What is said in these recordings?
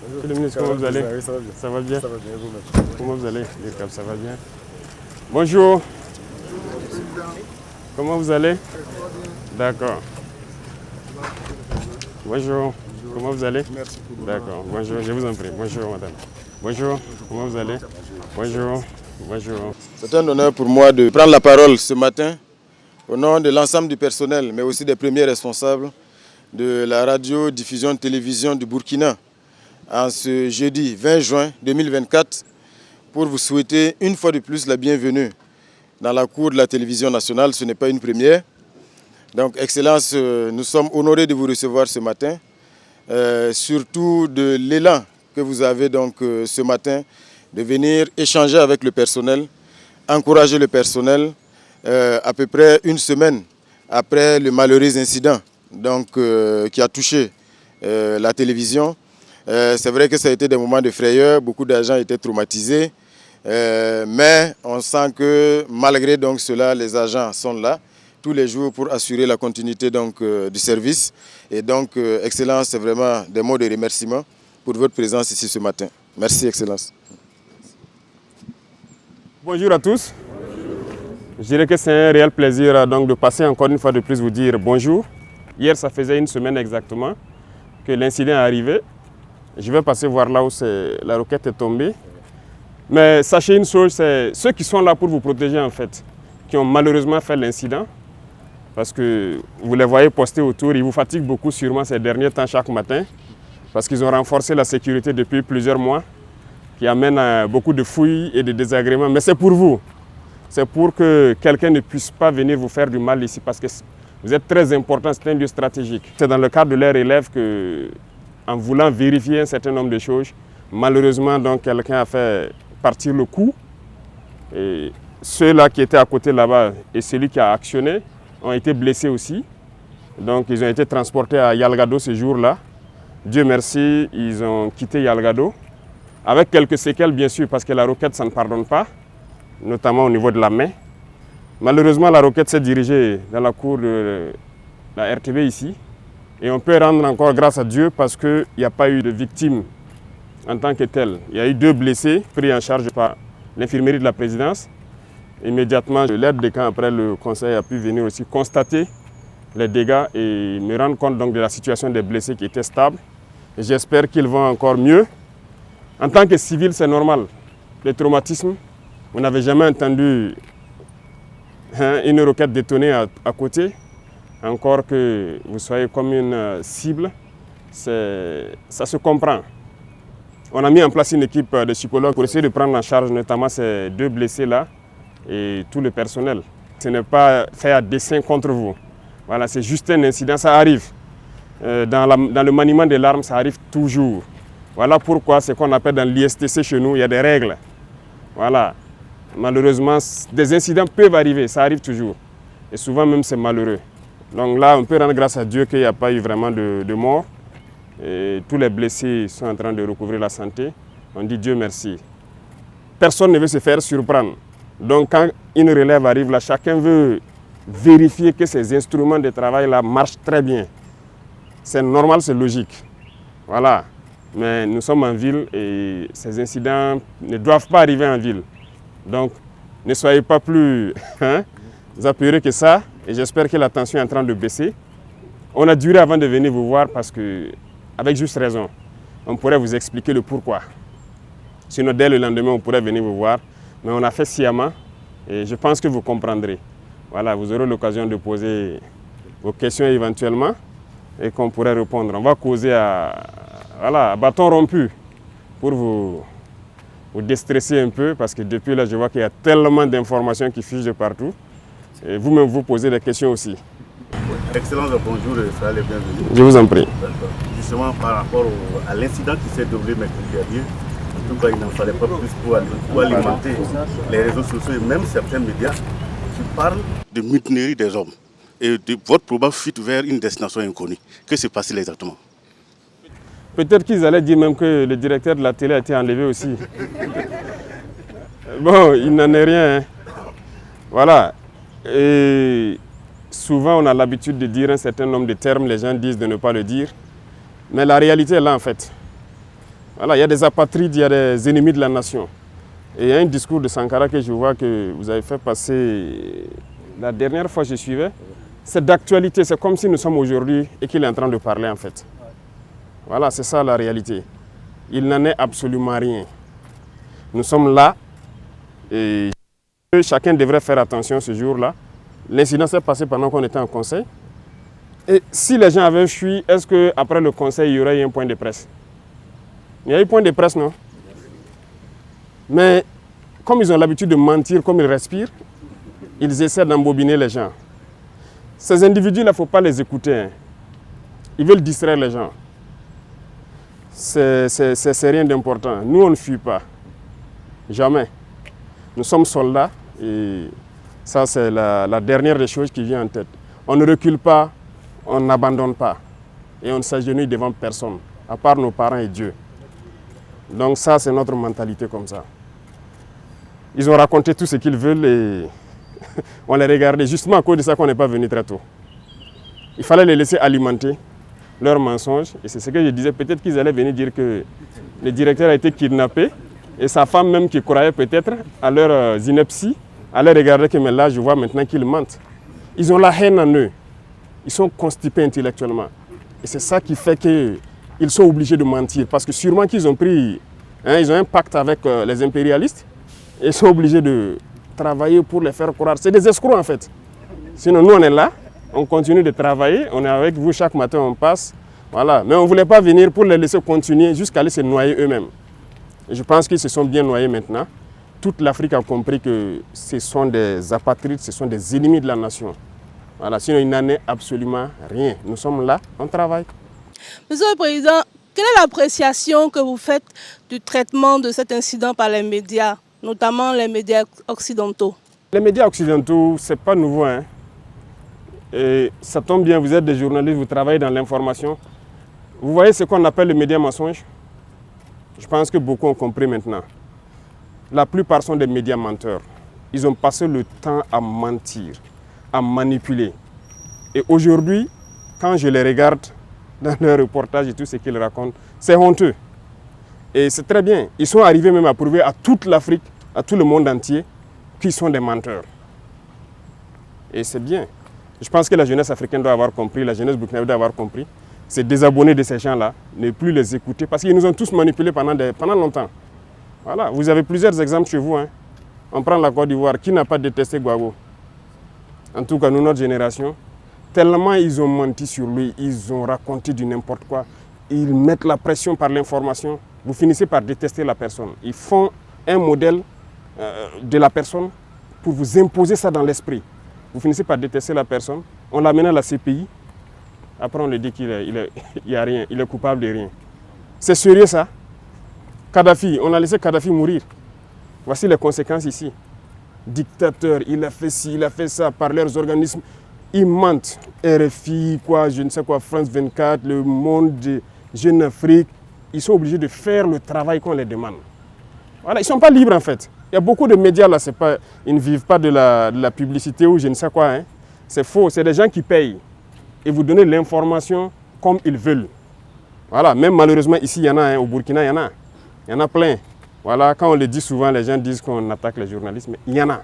Monsieur le ministre, comment vous allez? Oui, ça va bien. Ça va bien? Ça va bien, vous-même. Comment vous allez? Ça va bien. Bonjour. Comment vous allez? D'accord. Bonjour. Comment vous allez? Merci pour D'accord. Bonjour, je vous en prie. Bonjour, madame. Bonjour. Comment vous allez? Bonjour. Bonjour. C'est un honneur pour moi de prendre la parole ce matin au nom de l'ensemble du personnel, mais aussi des premiers responsables de la radio-diffusion-télévision du Burkina en ce jeudi 20 juin 2024 pour vous souhaiter une fois de plus la bienvenue dans la cour de la télévision nationale. Ce n'est pas une première. Donc, Excellence, nous sommes honorés de vous recevoir ce matin, surtout de l'élan que vous avez donc ce matin de venir échanger avec le personnel, encourager le personnel à peu près une semaine après le malheureux incident donc, qui a touché la télévision. C'est vrai que ça a été des moments de frayeur, beaucoup d'agents étaient traumatisés, mais on sent que malgré donc cela, les agents sont là tous les jours pour assurer la continuité donc, du service. Et donc, Excellence, c'est vraiment des mots de remerciement pour votre présence ici ce matin. Merci, Excellence. Bonjour à tous. Je dirais que c'est un réel plaisir donc, de passer encore une fois de plus vous dire bonjour. Hier, ça faisait une semaine exactement que l'incident est arrivé. Je vais passer voir là où la roquette est tombée. Mais sachez une chose, c'est ceux qui sont là pour vous protéger en fait, qui ont malheureusement fait l'incident. Parce que vous les voyez postés autour, ils vous fatiguent beaucoup sûrement ces derniers temps chaque matin. Parce qu'ils ont renforcé la sécurité depuis plusieurs mois, qui amène à beaucoup de fouilles et de désagréments. Mais c'est pour vous. C'est pour que quelqu'un ne puisse pas venir vous faire du mal ici. Parce que vous êtes très important, c'est un lieu stratégique. C'est dans le cadre de leur élève que, en voulant vérifier un certain nombre de choses, malheureusement, donc, quelqu'un a fait partir le coup. Et ceux-là qui étaient à côté là-bas et celui qui a actionné ont été blessés aussi. Donc ils ont été transportés à Yalgado ce jour-là. Dieu merci, ils ont quitté Yalgado. Avec quelques séquelles bien sûr, parce que la roquette, ça ne pardonne pas, notamment au niveau de la main. Malheureusement, la roquette s'est dirigée dans la cour de la RTV ici. Et on peut rendre encore grâce à Dieu parce qu'il n'y a pas eu de victimes en tant que telles. Il y a eu 2 blessés pris en charge par l'infirmerie de la présidence. Immédiatement, l'aide de camp après le conseil a pu venir aussi constater les dégâts et me rendre compte donc de la situation des blessés qui étaient stables. J'espère qu'ils vont encore mieux. En tant que civil, c'est normal. Le traumatisme, vous n'avez jamais entendu une roquette détonner à côté. Encore que vous soyez comme une cible, ça se comprend. On a mis en place une équipe de psychologues pour essayer de prendre en charge notamment ces 2 blessés-là et tout le personnel. Ce n'est pas fait à dessein contre vous. Voilà, c'est juste un incident, ça arrive. Dans le maniement des l'arme, ça arrive toujours. Voilà pourquoi ce qu'on appelle dans l'ISTC chez nous, il y a des règles. Voilà. Malheureusement, des incidents peuvent arriver, ça arrive toujours. Et souvent même c'est malheureux. Donc là, on peut rendre grâce à Dieu qu'il n'y a pas eu vraiment de mort. Et tous les blessés sont en train de recouvrir la santé. On dit Dieu merci. Personne ne veut se faire surprendre. Donc quand une relève arrive là, chacun veut vérifier que ces instruments de travail là marchent très bien. C'est normal, c'est logique. Voilà. Mais nous sommes en ville et ces incidents ne doivent pas arriver en ville. Donc ne soyez pas plus apeurés que ça. Et j'espère que la tension est en train de baisser. On a duré avant de venir vous voir parce que, avec juste raison, on pourrait vous expliquer le pourquoi. Sinon, dès le lendemain, on pourrait venir vous voir. Mais on a fait sciemment et je pense que vous comprendrez. Voilà, vous aurez l'occasion de poser vos questions éventuellement et qu'on pourrait répondre. On va causer à bâton rompu pour vous déstresser un peu parce que depuis là, je vois qu'il y a tellement d'informations qui fusent de partout. Et vous-même, vous posez des questions aussi. Excellence, bonjour et soyez les bienvenus. Je vous en prie. Justement, par rapport à l'incident qui s'est déroulé mercredi dernier, en tout cas, il n'en fallait pas plus pour alimenter les réseaux sociaux et même certains médias qui parlent de mutinerie des hommes et de votre probable fuite vers une destination inconnue. Que s'est passé exactement? Peut-être qu'ils allaient dire même que le directeur de la télé a été enlevé aussi. Bon, il n'en est rien. Hein. Voilà. Et souvent, on a l'habitude de dire un certain nombre de termes, les gens disent de ne pas le dire. Mais la réalité est là, en fait. Voilà, il y a des apatrides, il y a des ennemis de la nation. Et il y a un discours de Sankara que je vois que vous avez fait passer la dernière fois que je suivais. C'est d'actualité, c'est comme si nous sommes aujourd'hui et qu'il est en train de parler en fait. Voilà, c'est ça la réalité. Il n'en est absolument rien. Nous sommes là et chacun devrait faire attention ce jour-là. L'incident s'est passé pendant qu'on était en conseil. Et si les gens avaient fui, est-ce qu'après le conseil, il y aurait eu un point de presse? Il y a eu point de presse, non? Mais comme ils ont l'habitude de mentir, comme ils respirent, ils essaient d'embobiner les gens. Ces individus-là, il ne faut pas les écouter. Hein. Ils veulent distraire les gens. C'est rien d'important. Nous, on ne fuit pas. Jamais. Nous sommes soldats et ça, c'est la dernière des choses qui vient en tête. On ne recule pas, on n'abandonne pas. Et on ne s'agenouille devant personne, à part nos parents et Dieu. Donc ça, c'est notre mentalité comme ça. Ils ont raconté tout ce qu'ils veulent et on les regardait. Justement à cause de ça qu'on n'est pas venu très tôt. Il fallait les laisser alimenter leurs mensonges. Et c'est ce que je disais. Peut-être qu'ils allaient venir dire que le directeur a été kidnappé. Et sa femme même qui croyait peut-être à leur ineptie, allait regarder que mais là, je vois maintenant qu'ils mentent. Ils ont la haine en eux. Ils sont constipés intellectuellement. Et c'est ça qui fait qu'ils sont obligés de mentir. Parce que sûrement qu'ils ont pris, ils ont un pacte avec les impérialistes. Et ils sont obligés de travailler pour les faire croire. C'est des escrocs en fait. Sinon nous on est là, on continue de travailler, on est avec vous chaque matin, on passe. Voilà. Mais on ne voulait pas venir pour les laisser continuer jusqu'à aller se noyer eux-mêmes. Et je pense qu'ils se sont bien noyés maintenant. Toute l'Afrique a compris que ce sont des apatrides, ce sont des ennemis de la nation. Voilà. Sinon il n'en est absolument rien. Nous sommes là, on travaille. Monsieur le Président, quelle est l'appréciation que vous faites du traitement de cet incident par les médias, notamment les médias occidentaux? Les médias occidentaux, ce n'est pas nouveau. Hein. Et ça tombe bien, vous êtes des journalistes, vous travaillez dans l'information. Vous voyez ce qu'on appelle le média mensonge? Je pense que beaucoup ont compris maintenant. La plupart sont des médias menteurs. Ils ont passé le temps à mentir, à manipuler. Et aujourd'hui, quand je les regarde dans leurs reportages et tout ce qu'ils racontent, c'est honteux. Et c'est très bien. Ils sont arrivés même à prouver à toute l'Afrique, à tout le monde entier, qu'ils sont des menteurs. Et c'est bien. Je pense que la jeunesse africaine doit avoir compris, la jeunesse burkinabé doit avoir compris. C'est désabonner de ces gens-là, ne plus les écouter, parce qu'ils nous ont tous manipulés pendant longtemps. Voilà, vous avez plusieurs exemples chez vous. Hein. On prend la Côte d'Ivoire, qui n'a pas détesté Gbagbo? En tout cas, nous, notre génération, tellement ils ont menti sur lui, ils ont raconté du n'importe quoi, ils mettent la pression par l'information, vous finissez par détester la personne. Ils font un modèle de la personne pour vous imposer ça dans l'esprit. Vous finissez par détester la personne, on l'amène à la CPI, après on lui dit qu'il n'y a rien, il est coupable de rien. C'est sérieux ça? Kadhafi, on a laissé Kadhafi mourir. Voici les conséquences ici. Dictateur, il a fait ci, il a fait ça par leurs organismes. Ils mentent. RFI, quoi, je ne sais quoi, France 24, Le Monde, Jeune Afrique. Ils sont obligés de faire le travail qu'on les demande. Voilà, ils ne sont pas libres en fait. Il y a beaucoup de médias là, ils ne vivent pas de la publicité ou je ne sais quoi. Hein. C'est faux, c'est des gens qui payent. Et vous donnez l'information comme ils veulent. Voilà, même malheureusement ici, il y en a, hein, au Burkina, il y en a plein. Voilà, quand on le dit souvent, les gens disent qu'on attaque les journalistes, mais il y en a.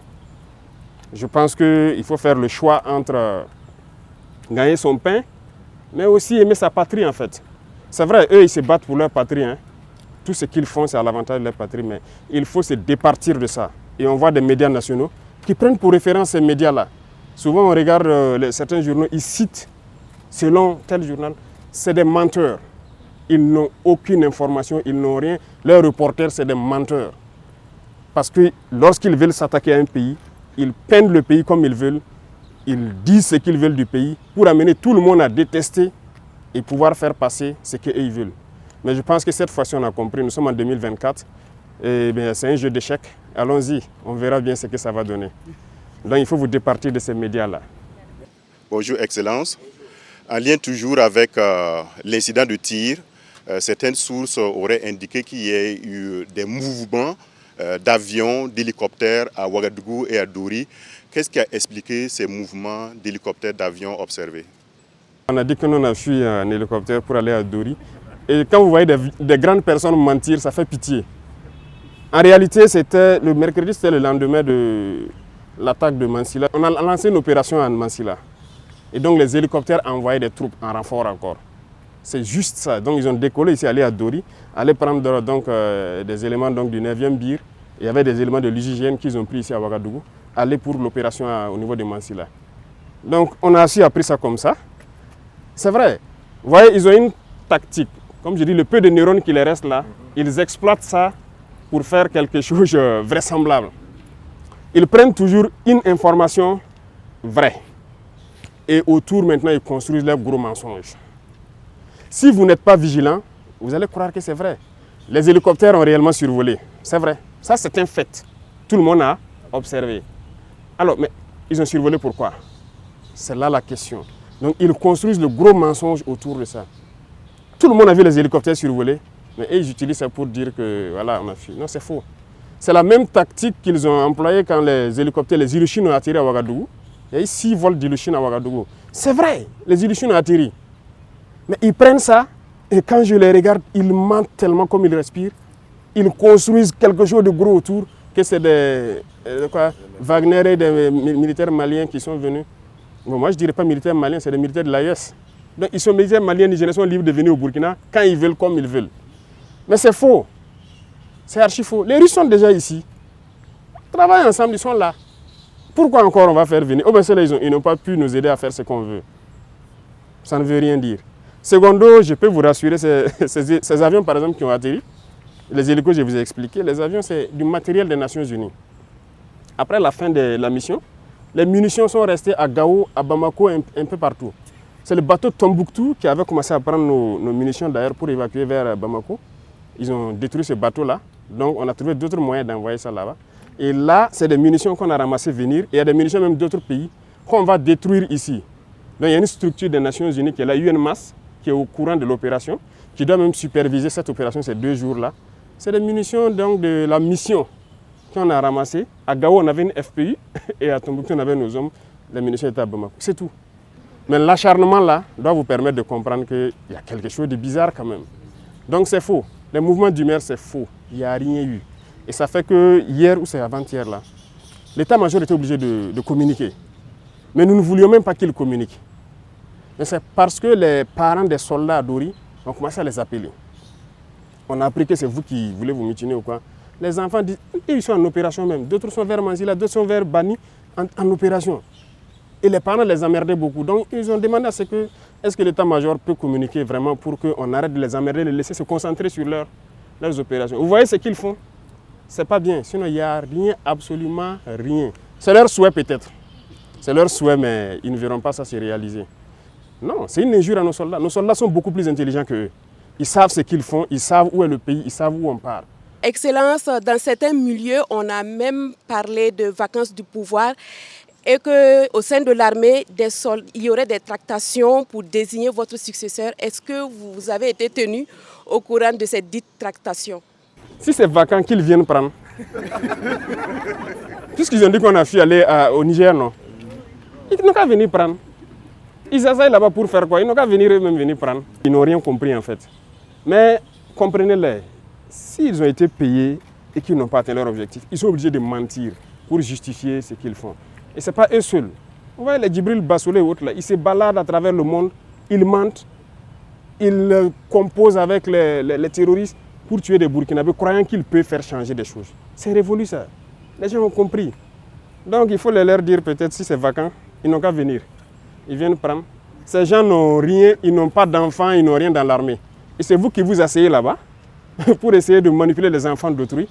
Je pense qu'il faut faire le choix entre gagner son pain, mais aussi aimer sa patrie en fait. C'est vrai, eux, ils se battent pour leur patrie. Hein. Tout ce qu'ils font, c'est à l'avantage de leur patrie, mais il faut se départir de ça. Et on voit des médias nationaux qui prennent pour référence ces médias-là. Souvent, on regarde certains journaux, ils citent, selon tel journal, c'est des menteurs. Ils n'ont aucune information, ils n'ont rien. Leurs reporters, c'est des menteurs. Parce que lorsqu'ils veulent s'attaquer à un pays, ils peignent le pays comme ils veulent. Ils disent ce qu'ils veulent du pays pour amener tout le monde à détester et pouvoir faire passer ce qu'ils veulent. Mais je pense que cette fois-ci, on a compris. Nous sommes en 2024. Et bien, c'est un jeu d'échecs. Allons-y, on verra bien ce que ça va donner. Donc, il faut vous départir de ces médias-là. Bonjour, Excellence. En lien toujours avec l'incident de tir, certaines sources auraient indiqué qu'il y ait eu des mouvements d'avions, d'hélicoptères à Ouagadougou et à Dori. Qu'est-ce qui a expliqué ces mouvements d'hélicoptères, d'avions observés? On a dit que nous on a fui un hélicoptère pour aller à Dori. Et quand vous voyez des grandes personnes mentir, ça fait pitié. En réalité, c'était le mercredi, c'était le lendemain de l'attaque de Mansilla. On a lancé une opération à Mansilla. Et donc les hélicoptères envoyaient des troupes en renfort encore. C'est juste ça. Donc ils ont décollé ici, aller à Dori, aller prendre donc, des éléments donc, du 9e BIR. Il y avait des éléments de l'UGGN qu'ils ont pris ici à Ouagadougou, aller pour l'opération au niveau de Mansilla. Donc on a aussi appris ça comme ça. C'est vrai. Vous voyez, ils ont une tactique. Comme je dis, le peu de neurones qui les restent là, ils exploitent ça pour faire quelque chose de vraisemblable. Ils prennent toujours une information vraie. Et autour, maintenant, ils construisent leurs gros mensonges. Si vous n'êtes pas vigilant, vous allez croire que c'est vrai. Les hélicoptères ont réellement survolé. C'est vrai. Ça, c'est un fait. Tout le monde a observé. Alors, mais ils ont survolé pourquoi? C'est là la question. Donc, ils construisent le gros mensonge autour de ça. Tout le monde a vu les hélicoptères survoler, mais ils utilisent ça pour dire que, voilà, on a fui. Non, c'est faux. C'est la même tactique qu'ils ont employée quand les hélicoptères, les Ilyushin ont atterri à Ouagadougou. Il y a eu 6 vols d'Ilyushin à Ouagadougou. C'est vrai, les Ilyushin ont atterri. Mais ils prennent ça, et quand je les regarde, ils mentent tellement comme ils respirent. Ils construisent quelque chose de gros autour, que c'est des Wagner et des militaires maliens qui sont venus. Bon, moi, je ne dirais pas militaires maliens, c'est des militaires de l'AES. Donc, ils sont militaires maliens, nigériens, sont libres de venir au Burkina quand ils veulent, comme ils veulent. Mais c'est faux. C'est archi faux. Les Russes sont déjà ici. Ils travaillent ensemble, ils sont là. Pourquoi encore on va faire venir? Oh ben c'est là, ils n'ont pas pu nous aider à faire ce qu'on veut. Ça ne veut rien dire. Secondo, je peux vous rassurer, ces avions par exemple qui ont atterri, les hélicos, je vous ai expliqué, les avions c'est du matériel des Nations Unies. Après la fin de la mission, les munitions sont restées à Gao, à Bamako, un peu partout. C'est le bateau Tombouctou qui avait commencé à prendre nos munitions d'ailleurs pour évacuer vers Bamako. Ils ont détruit ce bateau-là, donc on a trouvé d'autres moyens d'envoyer ça là-bas. Et là, c'est des munitions qu'on a ramassées venir, et il y a des munitions même d'autres pays qu'on va détruire ici. Donc il y a une structure des Nations Unies qui est la UNMAS, qui est au courant de l'opération, qui doit même superviser cette opération ces 2 jours-là. C'est des munitions donc, de la mission qu'on a ramassées. À Gao, on avait une FPU, et à Tombouctou, on avait nos hommes, les munitions étaient à Bamako. C'est tout. Mais l'acharnement là doit vous permettre de comprendre qu'il y a quelque chose de bizarre quand même. Donc c'est faux. Les mouvements d'humeur, c'est faux. Il n'y a rien eu. Et ça fait que hier ou c'est avant-hier là, l'état-major était obligé de communiquer. Mais nous ne voulions même pas qu'il communique. Mais c'est parce que les parents des soldats à Dori ont commencé à les appeler. On a appris que c'est vous qui voulez vous mutiner ou quoi. Les enfants disent, ils sont en opération même. D'autres sont vers Mansilla, d'autres sont vers Bani en opération. Et les parents les emmerdaient beaucoup. Donc ils ont demandé à ce que, est-ce que l'état-major peut communiquer vraiment pour qu'on arrête de les emmerder, de les laisser se concentrer sur leurs opérations. Vous voyez ce qu'ils font? C'est pas bien. Sinon, il n'y a rien, absolument rien. C'est leur souhait peut-être. C'est leur souhait, mais ils ne verront pas ça se réaliser. Non, c'est une injure à nos soldats. Nos soldats sont beaucoup plus intelligents qu'eux. Ils savent ce qu'ils font, ils savent où est le pays, ils savent où on part. Excellence, dans certains milieux, on a même parlé de vacances du pouvoir et qu'au sein de l'armée, il y aurait des tractations pour désigner votre successeur. Est-ce que vous avez été tenu au courant de ces dites tractations? Si c'est vacant, qu'ils viennent prendre. Puisqu'ils ont dit qu'on a fui aller au Niger, non? Ils n'ont qu'à venir prendre. Ils essayent là-bas pour faire quoi? Ils n'ont qu'à venir eux-mêmes venir prendre. Ils n'ont rien compris en fait. Mais comprenez-les, s'ils ont été payés et qu'ils n'ont pas atteint leur objectif, ils sont obligés de mentir pour justifier ce qu'ils font. Et ce n'est pas eux seuls. Vous voyez les Djibril Bassolé et autres là, ils se baladent à travers le monde, ils mentent, ils composent avec les terroristes pour tuer des Burkinabés, croyant qu'ils peuvent faire changer des choses. C'est révolu ça. Les gens ont compris. Donc il faut leur dire peut-être si c'est vacant, ils n'ont qu'à venir. Ils viennent prendre. Ces gens n'ont rien, ils n'ont pas d'enfants, ils n'ont rien dans l'armée. Et c'est vous qui vous asseyez là-bas pour essayer de manipuler les enfants d'autrui,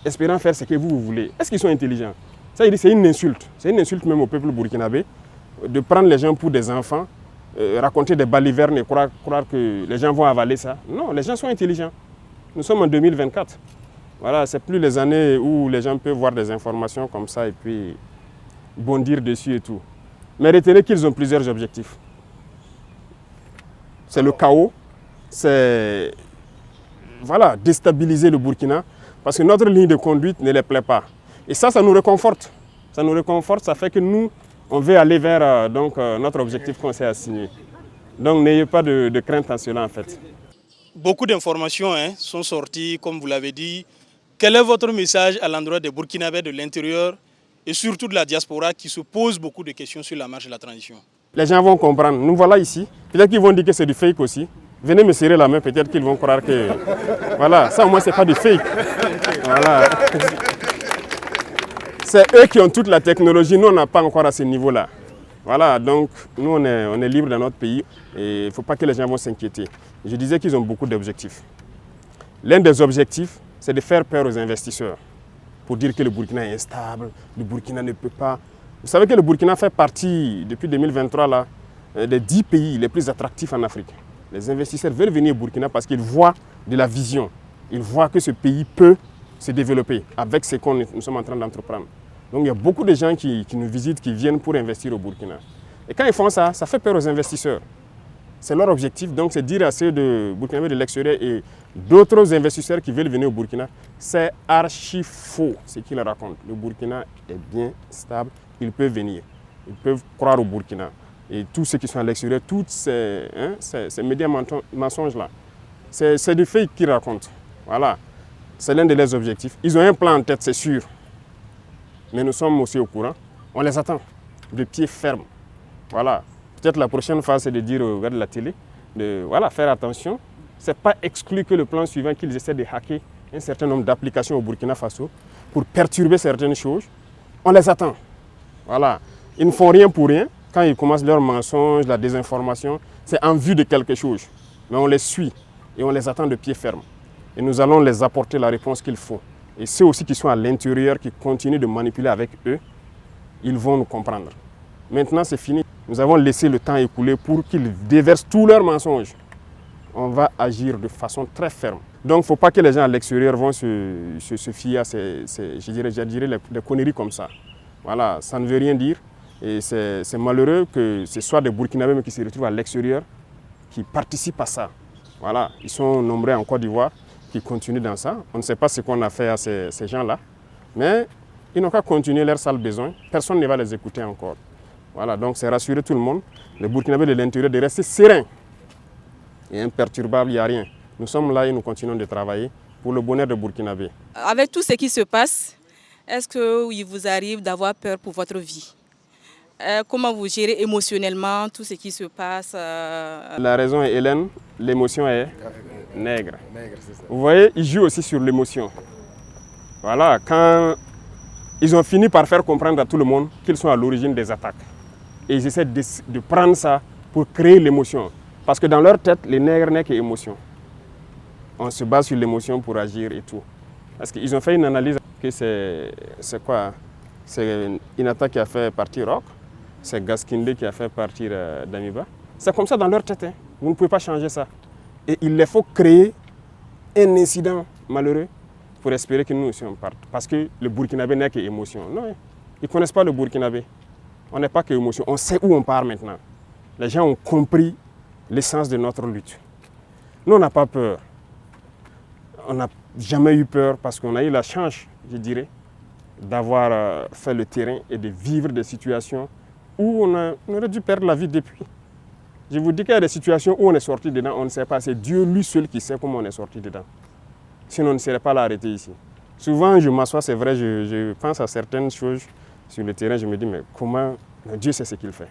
espérant faire ce que vous voulez. Est-ce qu'ils sont intelligents? Ça, c'est une insulte. C'est une insulte même au peuple burkinabé de prendre les gens pour des enfants, raconter des balivernes et croire que les gens vont avaler ça. Non, les gens sont intelligents. Nous sommes en 2024. Voilà, c'est plus les années où les gens peuvent voir des informations comme ça et puis bondir dessus et tout. Mais retenez qu'ils ont plusieurs objectifs. C'est le chaos, c'est déstabiliser le Burkina, parce que notre ligne de conduite ne les plaît pas. Et ça nous réconforte. Ça nous réconforte, ça fait que nous, on veut aller vers notre objectif qu'on s'est assigné. Donc n'ayez pas de crainte à cela en fait. beaucoup d'informations sont sorties, comme vous l'avez dit. Quel est votre message à l'endroit des Burkinabés de l'intérieur et surtout de la diaspora qui se pose beaucoup de questions sur la marche de la transition? Les gens vont comprendre. Nous voilà ici. Peut-être qu'ils vont dire que c'est du fake aussi. Venez me serrer la main, peut-être qu'ils vont croire que... Voilà, ça au moins c'est pas du fake. Voilà. C'est eux qui ont toute la technologie, nous on n'a pas encore à ce niveau-là. Voilà, donc nous on est libre dans notre pays et il ne faut pas que les gens vont s'inquiéter. Je disais qu'ils ont beaucoup d'objectifs. L'un des objectifs, c'est de faire peur aux investisseurs pour dire que le Burkina est instable, le Burkina ne peut pas... Vous savez que le Burkina fait partie, depuis 2023, là, des 10 pays les plus attractifs en Afrique. Les investisseurs veulent venir au Burkina parce qu'ils voient de la vision. Ils voient que ce pays peut se développer avec ce que nous sommes en train d'entreprendre. Donc il y a beaucoup de gens qui nous visitent, qui viennent pour investir au Burkina. Et quand ils font ça, ça fait peur aux investisseurs. C'est leur objectif, donc c'est dire à ceux de Burkinabés de l'extérieur et d'autres investisseurs qui veulent venir au Burkina, c'est archi faux ce qu'ils racontent. Le Burkina est bien stable, ils peuvent venir, ils peuvent croire au Burkina. Et tous ceux qui sont à l'extérieur, tous ces médias mensonges-là, c'est du fake qu'ils racontent. Voilà, c'est l'un de leurs objectifs. Ils ont un plan en tête, c'est sûr. Mais nous sommes aussi au courant. On les attend, de pied ferme. Voilà. Peut-être la prochaine phase, c'est de dire aux gars de la télé, de voilà, faire attention. Ce n'est pas exclu que le plan suivant, qu'ils essaient de hacker un certain nombre d'applications au Burkina Faso pour perturber certaines choses. On les attend. Voilà. Ils ne font rien pour rien. Quand ils commencent leurs mensonges, la désinformation, c'est en vue de quelque chose. Mais on les suit et on les attend de pied ferme. Et nous allons les apporter la réponse qu'il faut. Et ceux aussi qui sont à l'intérieur, qui continuent de manipuler avec eux, ils vont nous comprendre. Maintenant, c'est fini. Nous avons laissé le temps écouler pour qu'ils déversent tous leurs mensonges. On va agir de façon très ferme. Donc, il ne faut pas que les gens à l'extérieur vont se fier à je dirais des conneries comme ça. Voilà, ça ne veut rien dire. Et c'est malheureux que ce soit des Burkinabés qui se retrouvent à l'extérieur, qui participent à ça. Voilà, ils sont nombreux en Côte d'Ivoire, qui continuent dans ça. On ne sait pas ce qu'on a fait à ces gens-là, mais ils n'ont qu'à continuer leur sale besoin. Personne ne va les écouter encore. Voilà, donc c'est rassurer tout le monde, les Burkinabés de l'intérieur, de rester sereins et imperturbables, il n'y a rien. Nous sommes là et nous continuons de travailler pour le bonheur des Burkinabés. Avec tout ce qui se passe, est-ce qu'il vous arrive d'avoir peur pour votre vie? Comment vous gérez émotionnellement tout ce qui se passe? La raison est Hélène, l'émotion est nègre. Vous voyez, ils jouent aussi sur l'émotion. Voilà, quand ils ont fini par faire comprendre à tout le monde qu'ils sont à l'origine des attaques. Et ils essaient de prendre ça pour créer l'émotion. Parce que dans leur tête, les nègres n'est qu'émotion. On se base sur l'émotion pour agir et tout. Parce qu'ils ont fait une analyse que c'est quoi? C'est Inata qui a fait partir Rock, c'est Gaskinde qui a fait partir Damiba. C'est comme ça dans leur tête. Hein. Vous ne pouvez pas changer ça. Et il les faut créer un incident malheureux pour espérer que nous aussi on parte. Parce que le Burkinabé n'est qu'émotion. Non, ils ne connaissent pas le Burkinabé. On n'est pas qu'émotion. On sait où on part maintenant. Les gens ont compris l'essence de notre lutte. Nous, on n'a pas peur. On n'a jamais eu peur parce qu'on a eu la chance, je dirais, d'avoir fait le terrain et de vivre des situations où on aurait dû perdre la vie depuis. Je vous dis qu'il y a des situations où on est sorti dedans, on ne sait pas. C'est Dieu lui seul qui sait comment on est sorti dedans. Sinon, on ne serait pas là arrêté ici. Souvent, je m'assois, c'est vrai, je pense à certaines choses sur le terrain, je me dis, mais comment Dieu sait ce qu'il fait.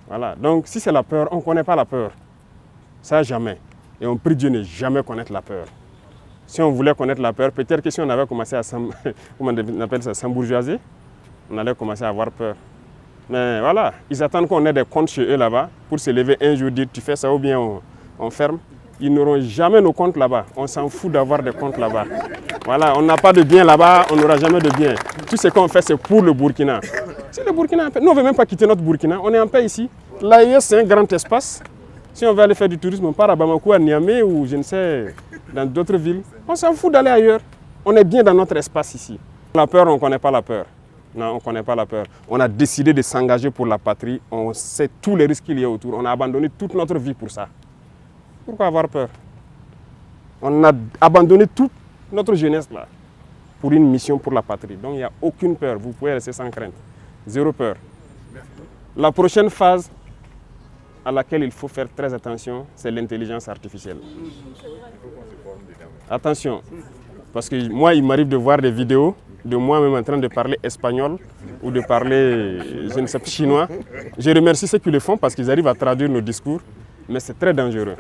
Voilà. Donc, si c'est la peur, on ne connaît pas la peur. Ça, jamais. Et on prie Dieu ne jamais connaître la peur. Si on voulait connaître la peur, peut-être que si on avait commencé à s'embourgeoiser, on allait commencer à avoir peur. Mais voilà, ils attendent qu'on ait des comptes chez eux là-bas pour se lever un jour, dire tu fais ça ou bien on ferme. Ils n'auront jamais nos comptes là-bas. On s'en fout d'avoir des comptes là-bas. Voilà, on n'a pas de bien là-bas, on n'aura jamais de bien. Tout ce qu'on fait, c'est pour le Burkina. C'est le Burkina en paix. Nous, on ne veut même pas quitter notre Burkina. On est en paix ici. L'AES, c'est un grand espace. Si on veut aller faire du tourisme, on part à Bamako, à Niamey ou je ne sais, dans d'autres villes. On s'en fout d'aller ailleurs. On est bien dans notre espace ici. La peur, on ne connaît pas la peur. Non, on ne connaît pas la peur. On a décidé de s'engager pour la patrie. On sait tous les risques qu'il y a autour. On a abandonné toute notre vie pour ça. Pourquoi avoir peur? On a abandonné toute notre jeunesse là pour une mission pour la patrie. Donc il n'y a aucune peur. Vous pouvez rester sans crainte. Zéro peur. La prochaine phase, à laquelle il faut faire très attention, c'est l'intelligence artificielle. Attention, parce que moi, il m'arrive de voir des vidéos de moi-même en train de parler espagnol ou de parler, je ne sais pas, chinois. Je remercie ceux qui le font parce qu'ils arrivent à traduire nos discours, mais c'est très dangereux.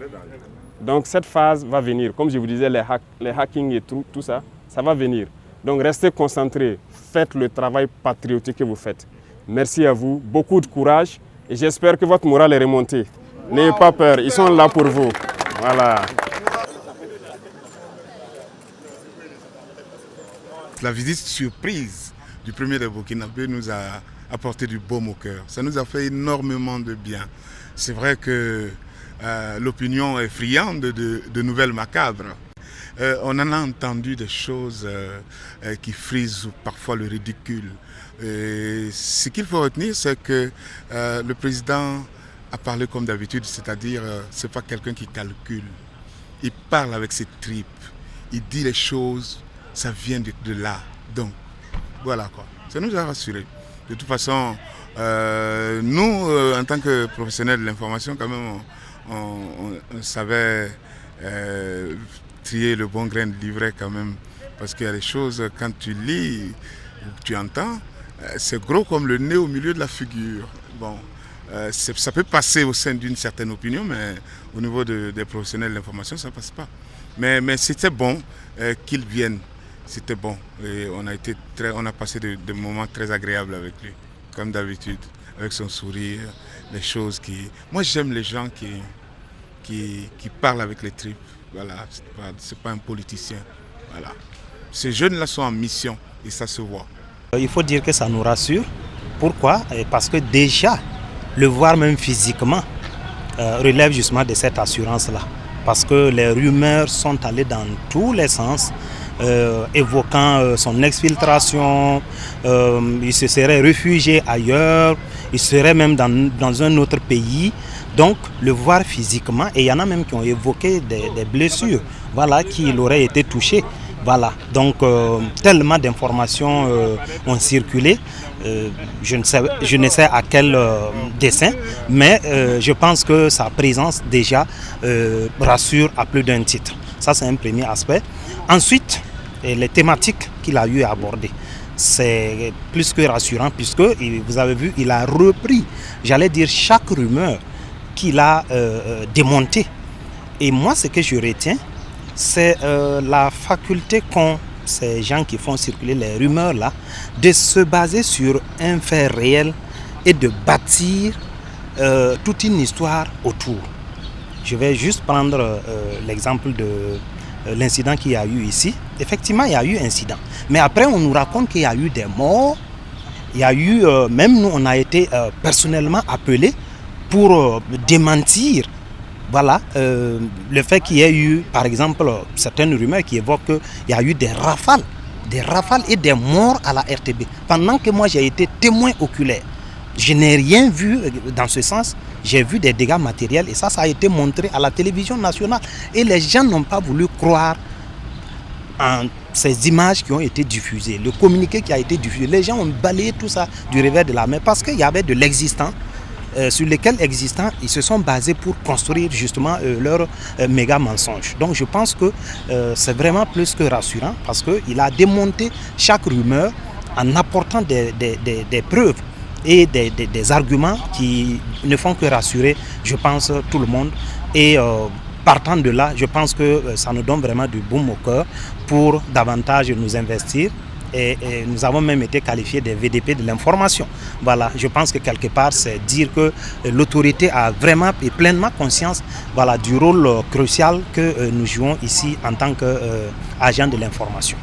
Donc cette phase va venir. Comme je vous disais, les hacking et tout ça, ça va venir. Donc restez concentrés, faites le travail patriotique que vous faites. Merci à vous, beaucoup de courage et j'espère que votre morale est remontée. N'ayez pas peur, ils sont là pour vous. Voilà. La visite surprise du premier de Burkinabé nous a apporté du baume au cœur. Ça nous a fait énormément de bien. C'est vrai que l'opinion est friande de nouvelles macabres. On en a entendu des choses qui frisent parfois le ridicule. Ce qu'il faut retenir, c'est que le président a parlé comme d'habitude, c'est-à-dire c'est pas quelqu'un qui calcule. Il parle avec ses tripes, il dit les choses, ça vient de là. Donc voilà quoi, ça nous a rassurés. De toute façon, nous, en tant que professionnels de l'information, quand même, on savait trier le bon grain de livret quand même, parce qu'il y a des choses, quand tu lis, tu entends, c'est gros comme le nez au milieu de la figure. Bon, ça peut passer au sein d'une certaine opinion, mais au niveau des professionnels de l'information, ça ne passe pas. Mais c'était bon qu'ils viennent, c'était bon. Et on a passé des moments très agréables avec lui, comme d'habitude, avec son sourire, les choses qui... Moi, j'aime les gens qui parlent avec les tripes. Voilà, c'est pas un politicien. Voilà. Ces jeunes-là sont en mission et ça se voit. Il faut dire que ça nous rassure. Pourquoi? Parce que déjà, le voir même physiquement relève justement de cette assurance-là. Parce que les rumeurs sont allées dans tous les sens, évoquant son exfiltration, il se serait réfugié ailleurs, il serait même dans un autre pays. Donc, le voir physiquement, et il y en a même qui ont évoqué des blessures, voilà, qu'il aurait été touché. Voilà, donc tellement d'informations ont circulé, je ne sais à quel dessein, mais je pense que sa présence déjà rassure à plus d'un titre. Ça, c'est un premier aspect. Ensuite, les thématiques qu'il a eu à aborder, c'est plus que rassurant, puisque, vous avez vu, il a repris, j'allais dire, chaque rumeur qu'il a démontée. Et moi, ce que je retiens, c'est la faculté qu'ont ces gens qui font circuler les rumeurs là, de se baser sur un fait réel et de bâtir toute une histoire autour. Je vais juste prendre l'exemple de l'incident qu'il y a eu ici. Effectivement, il y a eu incident. Mais après, on nous raconte qu'il y a eu des morts. Il y a eu, même nous, on a été personnellement appelés pour démentir. Voilà, le fait qu'il y ait eu, par exemple, certaines rumeurs qui évoquent qu'il y a eu des rafales et des morts à la RTB. Pendant que moi j'ai été témoin oculaire, je n'ai rien vu dans ce sens. J'ai vu des dégâts matériels et ça a été montré à la télévision nationale. Et les gens n'ont pas voulu croire en ces images qui ont été diffusées, le communiqué qui a été diffusé. Les gens ont balayé tout ça du revers de la main parce qu'il y avait de l'existant. Sur lesquels existants, ils se sont basés pour construire justement leur méga mensonge. Donc je pense que c'est vraiment plus que rassurant parce qu'il a démonté chaque rumeur en apportant des preuves et des arguments qui ne font que rassurer, je pense, tout le monde. Et partant de là, je pense que ça nous donne vraiment du baume au cœur pour davantage nous investir. Et nous avons même été qualifiés des VDP de l'information. Voilà, je pense que quelque part, c'est dire que l'autorité a vraiment et pleinement conscience, voilà, du rôle crucial que nous jouons ici en tant qu'agents de l'information.